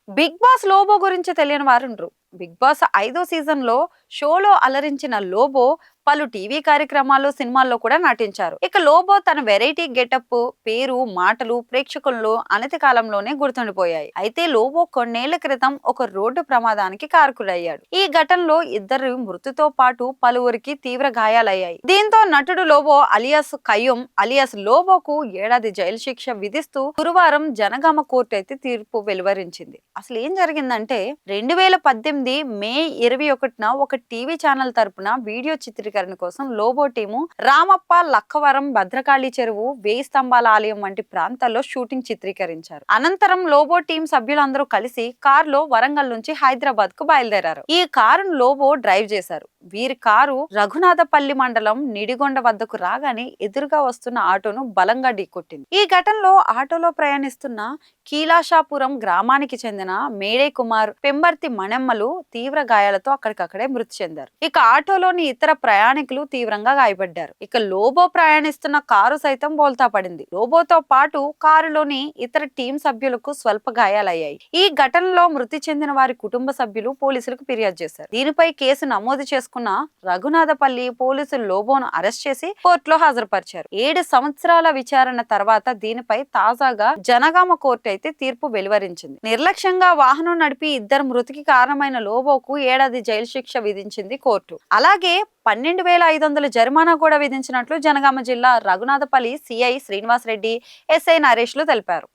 Big boss Lobo గురించి తెలియని వారుండ్రు. Big boss 5వ సీజన్‌లో షోలో అలరించిన లోబో పలు టీవీ కార్యక్రమాలు, సినిమాల్లో కూడా నటించారు. ఇక లోబో తన వెరైటీ గెటప్, పేరు, మాటలు ప్రేక్షకుల్లో అనతి కాలంలోనే గుర్తుండిపోయాయి. అయితే లోబో కొన్నేళ్ల క్రితం ఒక రోడ్డు ప్రమాదానికి కారకుడయ్యాడు. ఈ ఘటనలో ఇద్దరు మృతితో పాటు పలువురికి తీవ్ర గాయాలయ్యాయి. దీంతో నటుడు లోబో అలియాస్ కయ్యూమ్ అలియాస్ లోబోకు ఏడాది జైలు శిక్ష విధిస్తూ గురువారం జనగామ కోర్టు అయితే తీర్పు వెలువరించింది. అసలు ఏం జరిగిందంటే 2018 మే 21న ఒక టీవీ ఛానల్ తరపున వీడియో చిత్రీకరణ కోసం లోబో టీము రామప్ప, లక్కవరం, భద్రకాళి చెరువు, వేయి స్తంభాల ఆలయం వంటి ప్రాంతాల్లో షూటింగ్ చిత్రీకరించారు. అనంతరం లోబో టీం సభ్యులందరూ కలిసి కారులో వరంగల్ నుంచి హైదరాబాద్ కు బయలుదేరారు. ఈ కారును లోబో డ్రైవ్ చేశారు. వీరి కారు రఘునాథపల్లి మండలం నిడిగొండ వద్దకు రాగానే ఎదురుగా వస్తున్న ఆటోను బలంగా ఢీకొట్టింది. ఈ ఘటనలో ఆటోలో ప్రయాణిస్తున్న కీలాషాపురం గ్రామానికి చెందిన మేడే కుమార్, పెంబర్తి మణెమ్మలు తీవ్ర గాయాలతో అక్కడికక్కడే మృతి చెందారు. ఇక ఆటోలోని ఇతర ప్రయాణికులు తీవ్రంగా గాయపడ్డారు. ఇక లోబో ప్రయాణిస్తున్న కారు సైతం బోల్తా పడింది. లోబోతో పాటు కారులోని ఇతర టీం సభ్యులకు స్వల్ప గాయాలయ్యాయి. ఈ ఘటనలో మృతి చెందిన వారి కుటుంబ సభ్యులు పోలీసులకు ఫిర్యాదు చేశారు. దీనిపై కేసు నమోదు చేసుకున్న రఘునాథపల్లి పోలీసులు లోబోను అరెస్ట్ చేసి కోర్టులో హాజరుపరిచారు. 7 సంవత్సరాల విచారణ తర్వాత దీనిపై తాజాగా జనగామ కోర్టు అయితే తీర్పు వెలువరించింది. నిర్లక్ష్యంగా వాహనం నడిపి ఇద్దరు మృతికి కారణమైన లోబోకు ఏడాది జైలు శిక్ష విధించింది కోర్టు. అలాగే 12,500 జరిమానా కూడా విధించినట్లు జనగామ జిల్లా రఘునాథపల్లి సిఐ శ్రీనివాస్ రెడ్డి, ఎస్ఐ నరేష్లు తెలిపారు.